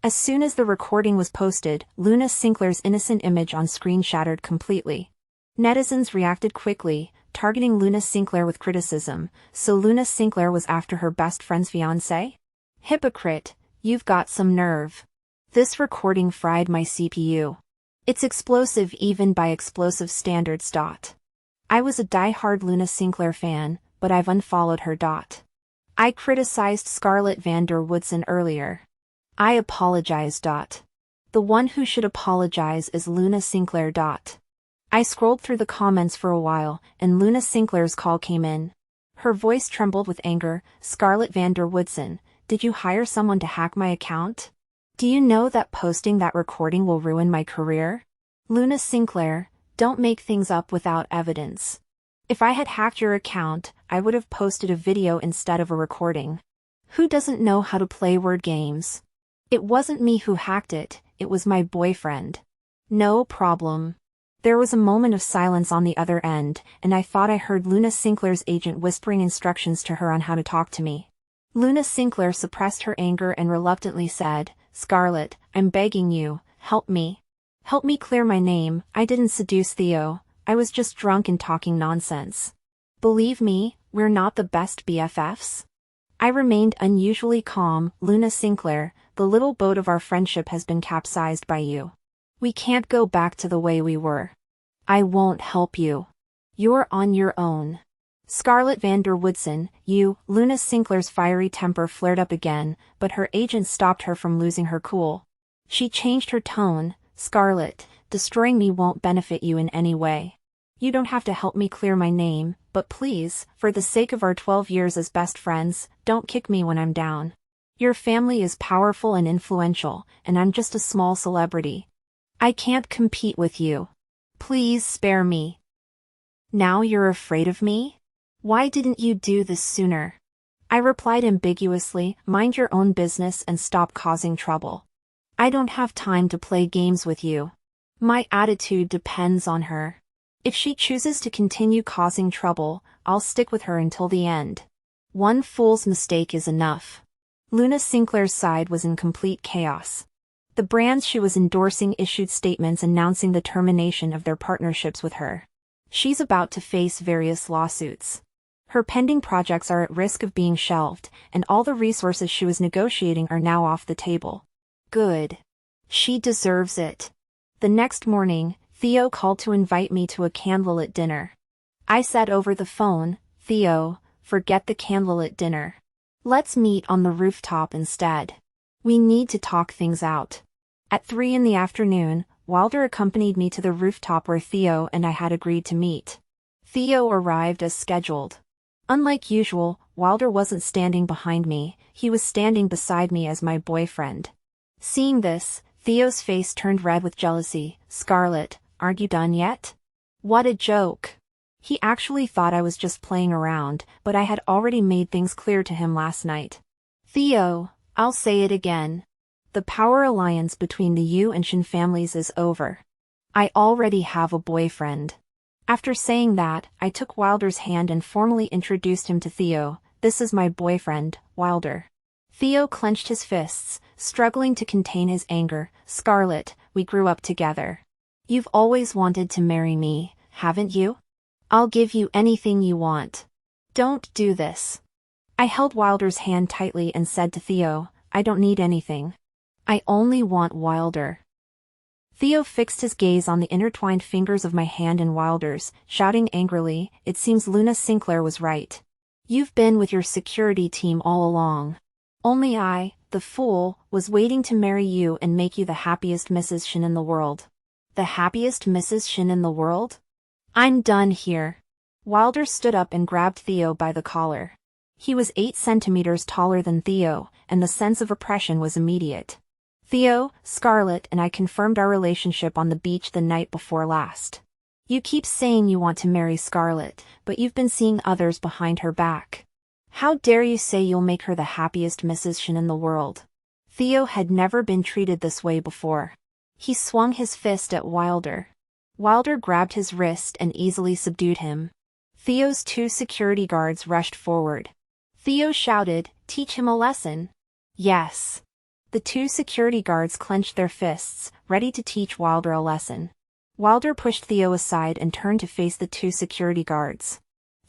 As soon as the recording was posted, Luna Sinclair's innocent image on screen shattered completely. Netizens reacted quickly, targeting Luna Sinclair with criticism. So Luna Sinclair was after her best friend's fiancé? Hypocrite, you've got some nerve. This recording fried my CPU. It's explosive even by explosive standards. I was a die-hard Luna Sinclair fan, but I've unfollowed her. I criticized Scarlet Vanderwoodson earlier. I apologize. The one who should apologize is Luna Sinclair. I scrolled through the comments for a while, and Luna Sinclair's call came in. Her voice trembled with anger. Scarlet Vanderwoodson, did you hire someone to hack my account? Do you know that posting that recording will ruin my career? Luna Sinclair, don't make things up without evidence. If I had hacked your account, I would have posted a video instead of a recording. Who doesn't know how to play word games? It wasn't me who hacked it, it was my boyfriend. No problem. There was a moment of silence on the other end, and I thought I heard Luna Sinclair's agent whispering instructions to her on how to talk to me. Luna Sinclair suppressed her anger and reluctantly said, Scarlet, I'm begging you, help me. Help me clear my name. I didn't seduce Theo, I was just drunk and talking nonsense. Believe me, we're not the best BFFs. I remained unusually calm. Luna Sinclair, the little boat of our friendship has been capsized by you. We can't go back to the way we were. I won't help you. You're on your own. Scarlet Vanderwoodson, you. Luna Sinclair's fiery temper flared up again, but her agent stopped her from losing her cool. She changed her tone. Scarlet, destroying me won't benefit you in any way. You don't have to help me clear my name, but please, for the sake of our 12 years as best friends, don't kick me when I'm down. Your family is powerful and influential, and I'm just a small celebrity. I can't compete with you. Please spare me. Now you're afraid of me? Why didn't you do this sooner? I replied ambiguously, mind your own business and stop causing trouble. I don't have time to play games with you. My attitude depends on her. If she chooses to continue causing trouble, I'll stick with her until the end. One fool's mistake is enough. Luna Sinclair's side was in complete chaos. The brands she was endorsing issued statements announcing the termination of their partnerships with her. She's about to face various lawsuits. Her pending projects are at risk of being shelved, and all the resources she was negotiating are now off the table. Good. She deserves it. The next morning, Theo called to invite me to a candlelit dinner. I said over the phone, Theo, forget the candlelit dinner. Let's meet on the rooftop instead. We need to talk things out. At 3 in the afternoon, Wilder accompanied me to the rooftop where Theo and I had agreed to meet. Theo arrived as scheduled. Unlike usual, Wilder wasn't standing behind me, he was standing beside me as my boyfriend. Seeing this, Theo's face turned red with jealousy. Scarlet, aren't you done yet? What a joke. He actually thought I was just playing around, but I had already made things clear to him last night. Theo, I'll say it again. The power alliance between the Yu and Shin families is over. I already have a boyfriend. After saying that, I took Wilder's hand and formally introduced him to Theo. This is my boyfriend, Wilder. Theo clenched his fists, struggling to contain his anger. Scarlet, we grew up together. You've always wanted to marry me, haven't you? I'll give you anything you want. Don't do this. I held Wilder's hand tightly and said to Theo, I don't need anything. I only want Wilder. Theo fixed his gaze on the intertwined fingers of my hand in Wilder's, shouting angrily, it seems Luna Sinclair was right. You've been with your security team all along. Only I, the fool, was waiting to marry you and make you the happiest Mrs. Shin in the world. The happiest Mrs. Shin in the world? I'm done here. Wilder stood up and grabbed Theo by the collar. He was 8 centimeters taller than Theo, and the sense of oppression was immediate. Theo, Scarlet and I confirmed our relationship on the beach the night before last. You keep saying you want to marry Scarlet, but you've been seeing others behind her back. How dare you say you'll make her the happiest Mrs. Shin in the world? Theo had never been treated this way before. He swung his fist at Wilder. Wilder grabbed his wrist and easily subdued him. Theo's 2 security guards rushed forward. Theo shouted, teach him a lesson. Yes. The 2 security guards clenched their fists, ready to teach Wilder a lesson. Wilder pushed Theo aside and turned to face the 2 security guards.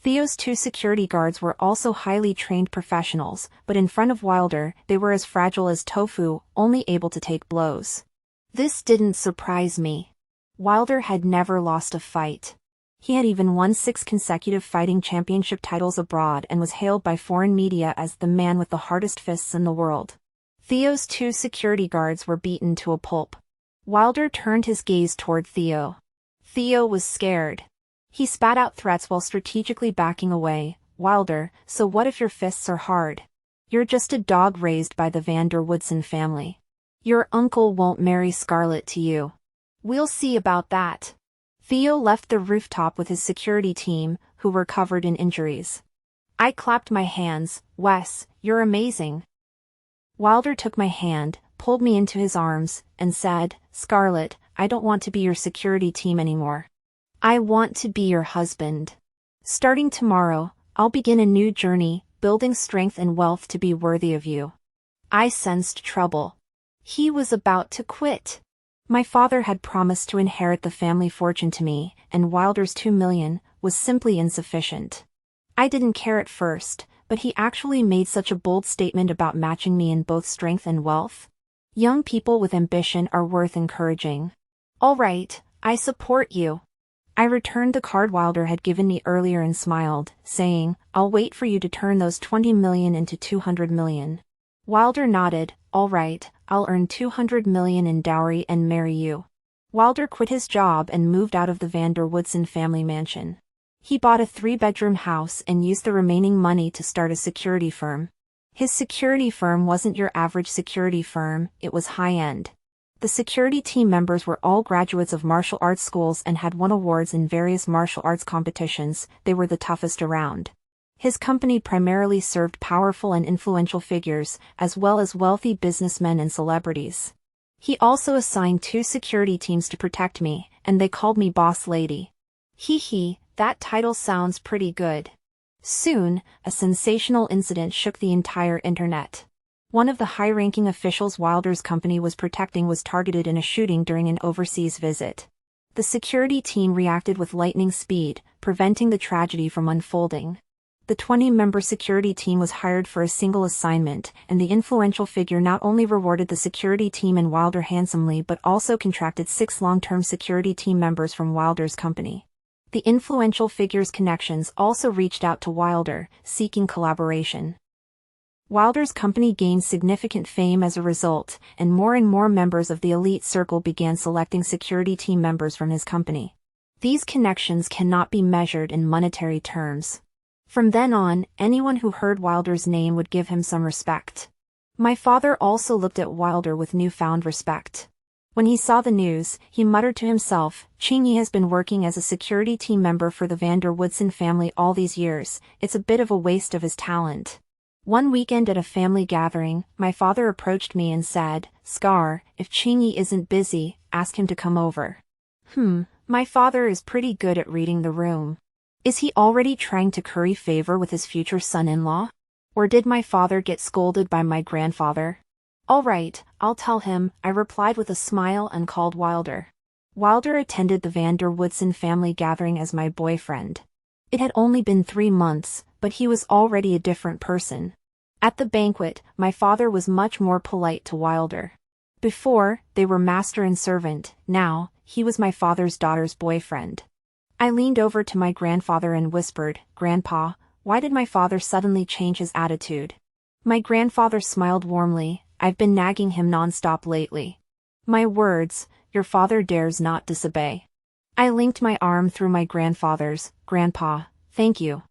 Theo's 2 security guards were also highly trained professionals, but in front of Wilder, they were as fragile as tofu, only able to take blows. This didn't surprise me. Wilder had never lost a fight. He had even won 6 consecutive fighting championship titles abroad and was hailed by foreign media as the man with the hardest fists in the world. Theo's 2 security guards were beaten to a pulp. Wilder turned his gaze toward Theo. Theo was scared. He spat out threats while strategically backing away. Wilder, so what if your fists are hard? You're just a dog raised by the Vanderwoodson family. Your uncle won't marry Scarlet to you. We'll see about that. Theo left the rooftop with his security team, who were covered in injuries. I clapped my hands. Wes, you're amazing. Wilder took my hand, pulled me into his arms, and said, Scarlet, I don't want to be your security team anymore. I want to be your husband. Starting tomorrow, I'll begin a new journey, building strength and wealth to be worthy of you. I sensed trouble. He was about to quit. My father had promised to inherit the family fortune to me, and Wilder's $2 million was simply insufficient. I didn't care at first, but he actually made such a bold statement about matching me in both strength and wealth. Young people with ambition are worth encouraging. All right, I support you. I returned the card Wilder had given me earlier and smiled, saying, I'll wait for you to turn those $20 million into $200 million. Wilder nodded, all right, I'll earn $200 million in dowry and marry you. Wilder quit his job and moved out of the Vanderwoodson family mansion. He bought a 3-bedroom house and used the remaining money to start a security firm. His security firm wasn't your average security firm, it was high-end. The security team members were all graduates of martial arts schools and had won awards in various martial arts competitions. They were the toughest around. His company primarily served powerful and influential figures, as well as wealthy businessmen and celebrities. He also assigned 2 security teams to protect me, and they called me Boss Lady. Hee, that title sounds pretty good. Soon, a sensational incident shook the entire internet. One of the high-ranking officials Wilder's company was protecting was targeted in a shooting during an overseas visit. The security team reacted with lightning speed, preventing the tragedy from unfolding. The 20-member security team was hired for a single assignment, and the influential figure not only rewarded the security team and Wilder handsomely but also contracted 6 long-term security team members from Wilder's company. The influential figure's connections also reached out to Wilder, seeking collaboration. Wilder's company gained significant fame as a result, and more members of the elite circle began selecting security team members from his company. These connections cannot be measured in monetary terms. From then on, anyone who heard Wilder's name would give him some respect. My father also looked at Wilder with newfound respect. When he saw the news, he muttered to himself, Chingy has been working as a security team member for the Vanderwoodson family all these years, it's a bit of a waste of his talent. One weekend at a family gathering, my father approached me and said, Scar, if Chingy isn't busy, ask him to come over. My father is pretty good at reading the room. Is he already trying to curry favor with his future son-in-law? Or did my father get scolded by my grandfather? All right, I'll tell him, I replied with a smile and called Wilder. Wilder attended the Vanderwoodson family gathering as my boyfriend. It had only been 3 months, but he was already a different person. At the banquet, my father was much more polite to Wilder. Before, they were master and servant, now, he was my father's daughter's boyfriend. I leaned over to my grandfather and whispered, Grandpa, why did my father suddenly change his attitude? My grandfather smiled warmly, I've been nagging him non-stop lately. My words, your father dares not disobey. I linked my arm through my grandfather's. Grandpa, thank you.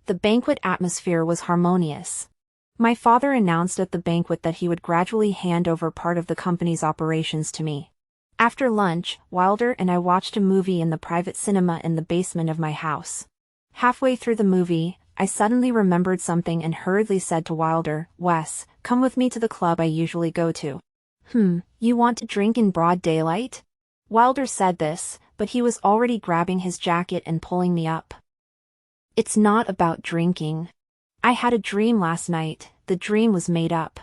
The banquet atmosphere was harmonious. My father announced at the banquet that he would gradually hand over part of the company's operations to me. After lunch, Wilder and I watched a movie in the private cinema in the basement of my house. Halfway through the movie, I suddenly remembered something and hurriedly said to Wilder, Wes, come with me to the club I usually go to. You want to drink in broad daylight? Wilder said this, but he was already grabbing his jacket and pulling me up. It's not about drinking. I had a dream last night, the dream was made up.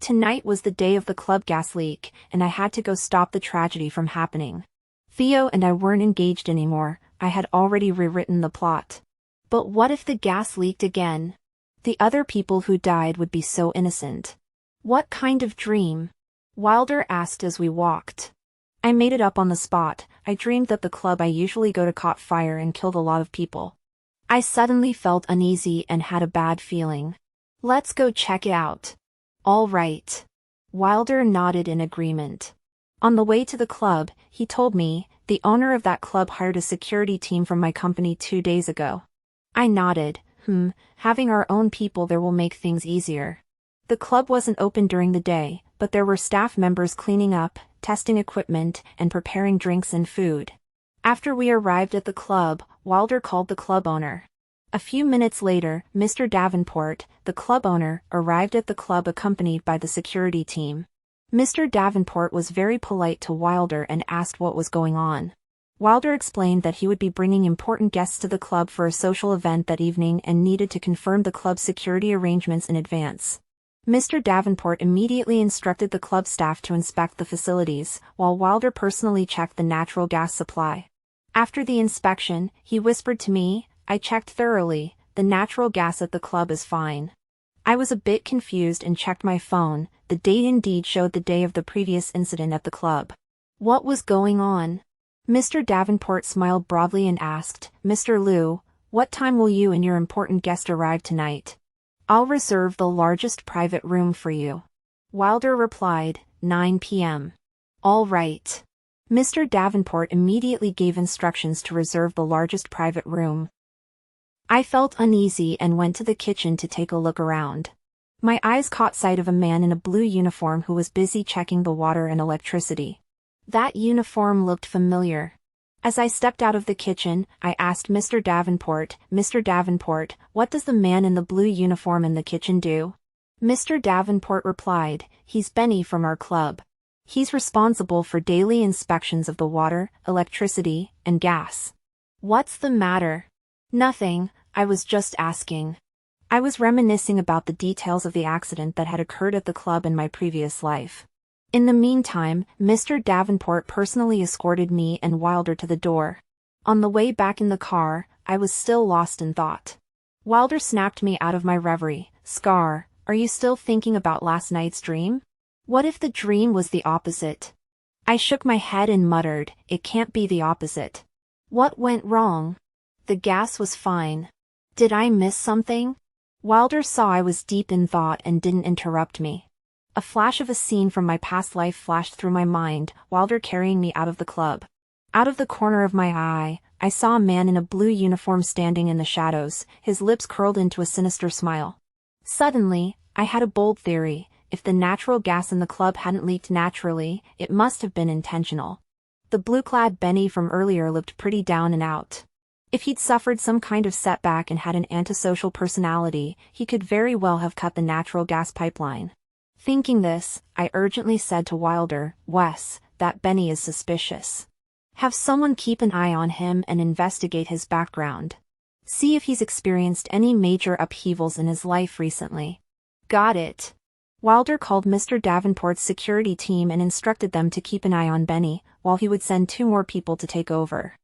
Tonight was the day of the club gas leak, and I had to go stop the tragedy from happening. Theo and I weren't engaged anymore, I had already rewritten the plot. But what if the gas leaked again? The other people who died would be so innocent. What kind of dream? Wilder asked as we walked. I made it up on the spot, I dreamed that the club I usually go to caught fire and killed a lot of people. I suddenly felt uneasy and had a bad feeling. Let's go check it out. All right. Wilder nodded in agreement. On the way to the club, he told me, The owner of that club hired a security team from my company 2 days ago. I nodded. Having our own people there will make things easier. The club wasn't open during the day, but there were staff members cleaning up, testing equipment, and preparing drinks and food. After we arrived at the club, Wilder called the club owner. A few minutes later, Mr. Davenport, the club owner, arrived at the club accompanied by the security team. Mr. Davenport was very polite to Wilder and asked what was going on. Wilder explained that he would be bringing important guests to the club for a social event that evening and needed to confirm the club's security arrangements in advance. Mr. Davenport immediately instructed the club staff to inspect the facilities, while Wilder personally checked the natural gas supply. After the inspection, he whispered to me, "I checked thoroughly, the natural gas at the club is fine." I was a bit confused and checked my phone. The date indeed showed the day of the previous incident at the club. What was going on? Mr. Davenport smiled broadly and asked, "Mr. Liu, what time will you and your important guest arrive tonight?" "I'll reserve the largest private room for you." Wilder replied, 9 p.m. "All right." Mr. Davenport immediately gave instructions to reserve the largest private room. I felt uneasy and went to the kitchen to take a look around. My eyes caught sight of a man in a blue uniform who was busy checking the water and electricity. That uniform looked familiar. As I stepped out of the kitchen, I asked Mr. Davenport, "Mr. Davenport, what does the man in the blue uniform in the kitchen do?" Mr. Davenport replied, "He's Benny from our club. He's responsible for daily inspections of the water, electricity, and gas." "What's the matter?" "Nothing, I was just asking." I was reminiscing about the details of the accident that had occurred at the club in my previous life. In the meantime, Mr. Davenport personally escorted me and Wilder to the door. On the way back in the car, I was still lost in thought. Wilder snapped me out of my reverie. "Scar, are you still thinking about last night's dream? What if the dream was the opposite?" I shook my head and muttered, "It can't be the opposite." "What went wrong?" "The gas was fine." "Did I miss something?" Wilder saw I was deep in thought and didn't interrupt me. A flash of a scene from my past life flashed through my mind, Wilder carrying me out of the club. Out of the corner of my eye, I saw a man in a blue uniform standing in the shadows, his lips curled into a sinister smile. Suddenly, I had a bold theory. If the natural gas in the club hadn't leaked naturally, it must have been intentional. The blue-clad Benny from earlier looked pretty down and out. If he'd suffered some kind of setback and had an antisocial personality, he could very well have cut the natural gas pipeline. Thinking this, I urgently said to Wilder, "Wes, that Benny is suspicious. Have someone keep an eye on him and investigate his background. See if he's experienced any major upheavals in his life recently." "Got it." Wilder called Mr. Davenport's security team and instructed them to keep an eye on Benny, while he would send 2 more people to take over.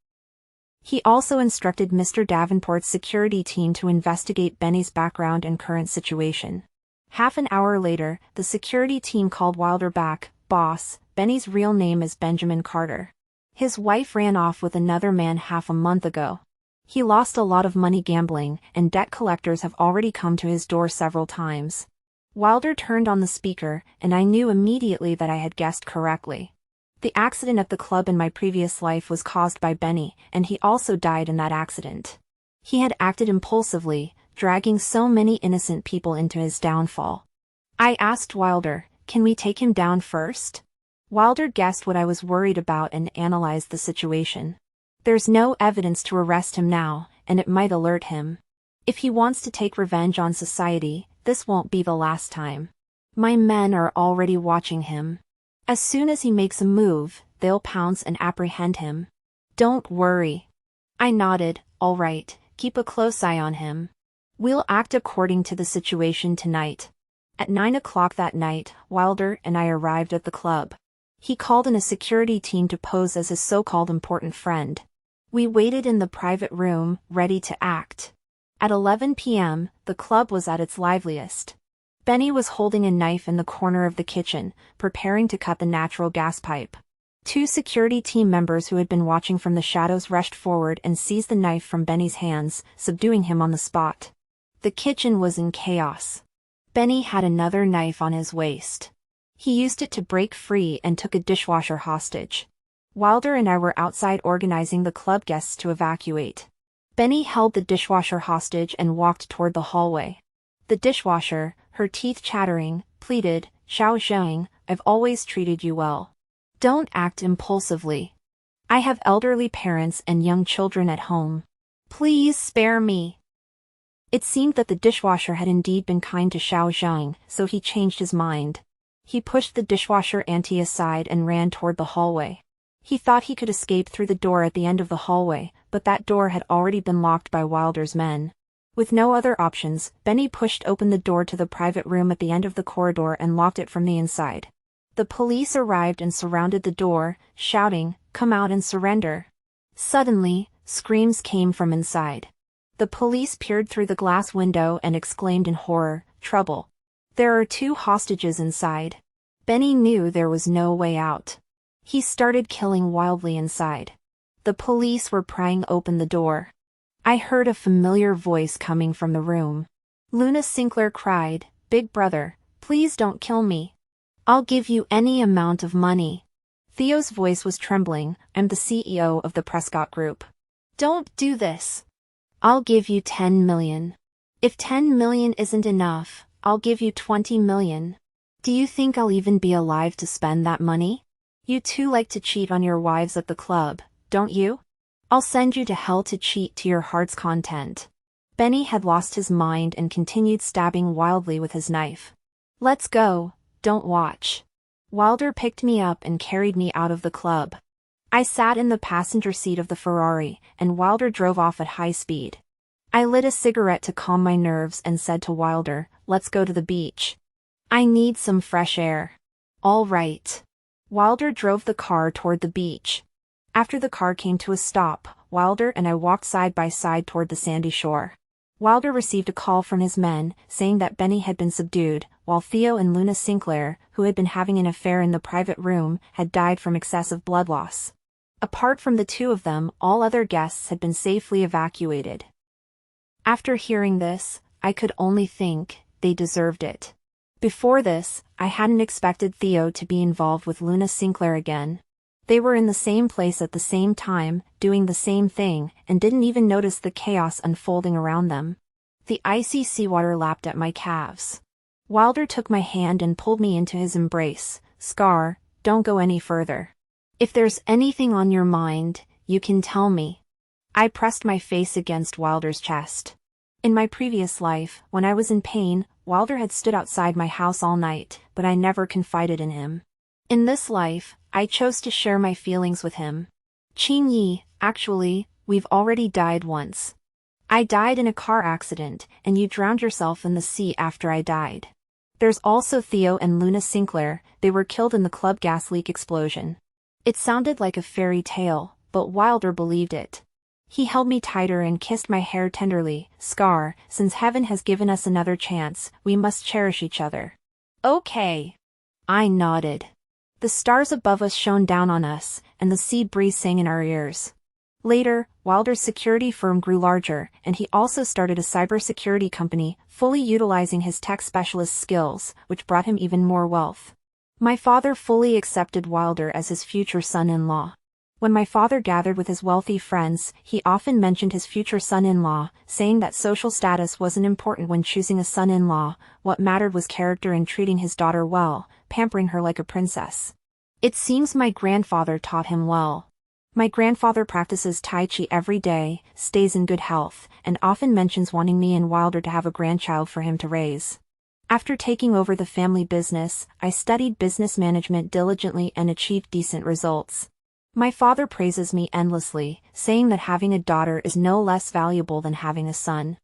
He also instructed Mr. Davenport's security team to investigate Benny's background and current situation. Half an hour later, the security team called Wilder back. "Boss, Benny's real name is Benjamin Carter. His wife ran off with another man half a month ago. He lost a lot of money gambling, and debt collectors have already come to his door several times." Wilder turned on the speaker, and I knew immediately that I had guessed correctly. The accident at the club in my previous life was caused by Benny, and he also died in that accident. He had acted impulsively, dragging so many innocent people into his downfall. I asked Wilder, "Can we take him down first?" Wilder guessed what I was worried about and analyzed the situation. "There's no evidence to arrest him now, and it might alert him. If he wants to take revenge on society, this won't be the last time. My men are already watching him. As soon as he makes a move, they'll pounce and apprehend him. Don't worry." I nodded, "All right, keep a close eye on him. We'll act according to the situation tonight." At 9 o'clock that night, Wilder and I arrived at the club. He called in a security team to pose as his so-called important friend. We waited in the private room, ready to act. At 11 p.m., the club was at its liveliest. Benny was holding a knife in the corner of the kitchen, preparing to cut the natural gas pipe. 2 security team members who had been watching from the shadows rushed forward and seized the knife from Benny's hands, subduing him on the spot. The kitchen was in chaos. Benny had another knife on his waist. He used it to break free and took a dishwasher hostage. Wilder and I were outside organizing the club guests to evacuate. Benny held the dishwasher hostage and walked toward the hallway. The dishwasher, her teeth chattering, pleaded, "Xiao Zheng, I've always treated you well. Don't act impulsively. I have elderly parents and young children at home. Please spare me." It seemed that the dishwasher had indeed been kind to Xiao Zheng, so he changed his mind. He pushed the dishwasher auntie aside and ran toward the hallway. He thought he could escape through the door at the end of the hallway, but that door had already been locked by Wilder's men. With no other options, Benny pushed open the door to the private room at the end of the corridor and locked it from the inside. The police arrived and surrounded the door, shouting, "Come out and surrender." Suddenly, screams came from inside. The police peered through the glass window and exclaimed in horror, "Trouble. There are 2 hostages inside." Benny knew there was no way out. He started killing wildly inside. The police were prying open the door. I heard a familiar voice coming from the room. Luna Sinclair cried, "Big brother, please don't kill me. I'll give you any amount of money." Theo's voice was trembling, "I'm the CEO of the Prescott Group. Don't do this. I'll give you 10 million. If 10 million isn't enough, I'll give you 20 million. Do you think I'll even be alive to spend that money? You two like to cheat on your wives at the club, don't you? I'll send you to hell to cheat to your heart's content." Benny had lost his mind and continued stabbing wildly with his knife. "Let's go, don't watch." Wilder picked me up and carried me out of the club. I sat in the passenger seat of the Ferrari, and Wilder drove off at high speed. I lit a cigarette to calm my nerves and said to Wilder, "Let's go to the beach. I need some fresh air." "All right." Wilder drove the car toward the beach. After the car came to a stop, Wilder and I walked side by side toward the sandy shore. Wilder received a call from his men, saying that Benny had been subdued, while Theo and Luna Sinclair, who had been having an affair in the private room, had died from excessive blood loss. Apart from the 2 of them, all other guests had been safely evacuated. After hearing this, I could only think, they deserved it. Before this, I hadn't expected Theo to be involved with Luna Sinclair again. They were in the same place at the same time, doing the same thing, and didn't even notice the chaos unfolding around them. The icy seawater lapped at my calves. Wilder took my hand and pulled me into his embrace. "Scar, don't go any further. If there's anything on your mind, you can tell me." I pressed my face against Wilder's chest. In my previous life, when I was in pain, Wilder had stood outside my house all night, but I never confided in him. In this life, I chose to share my feelings with him. "Qing Yi, actually, we've already died once. I died in a car accident, and you drowned yourself in the sea after I died. There's also Theo and Luna Sinclair, they were killed in the club gas leak explosion." It sounded like a fairy tale, but Wilder believed it. He held me tighter and kissed my hair tenderly. "Scar, since heaven has given us another chance, we must cherish each other." "Okay." I nodded. The stars above us shone down on us, and the sea breeze sang in our ears. Later, Wilder's security firm grew larger, and he also started a cybersecurity company, fully utilizing his tech specialist skills, which brought him even more wealth. My father fully accepted Wilder as his future son-in-law. When my father gathered with his wealthy friends, he often mentioned his future son-in-law, saying that social status wasn't important when choosing a son-in-law, what mattered was character and treating his daughter well, pampering her like a princess. It seems my grandfather taught him well. My grandfather practices Tai Chi every day, stays in good health, and often mentions wanting me and Wilder to have a grandchild for him to raise. After taking over the family business, I studied business management diligently and achieved decent results. My father praises me endlessly, saying that having a daughter is no less valuable than having a son.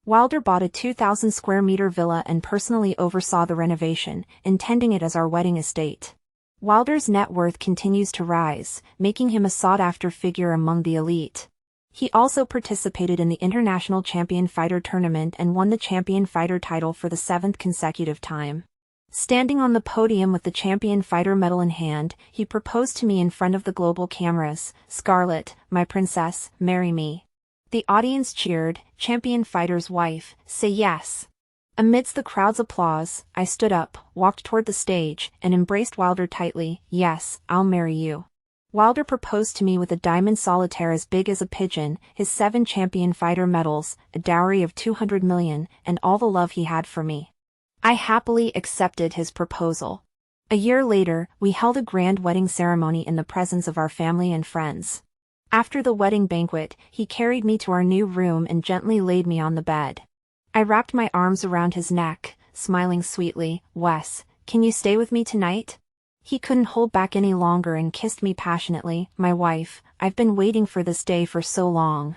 Wilder bought a 2,000 square meter villa and personally oversaw the renovation, intending it as our wedding estate. Wilder's net worth continues to rise, making him a sought-after figure among the elite. He also participated in the International Champion Fighter Tournament and won the Champion Fighter title for the 7th consecutive time. Standing on the podium with the Champion Fighter medal in hand, he proposed to me in front of the global cameras. "Scarlet, my princess, marry me." The audience cheered. Champion Fighter's wife, say yes. Amidst the crowd's applause, I stood up, walked toward the stage, and embraced Wilder tightly. "Yes, I'll marry you." Wilder proposed to me with a diamond solitaire as big as a pigeon, his 7 champion fighter medals, a dowry of $200 million, and all the love he had for me. I happily accepted his proposal. A year later, we held a grand wedding ceremony in the presence of our family and friends. After the wedding banquet, he carried me to our new room and gently laid me on the bed. I wrapped my arms around his neck, smiling sweetly. "Wes, can you stay with me tonight?" He couldn't hold back any longer and kissed me passionately. "My wife, I've been waiting for this day for so long."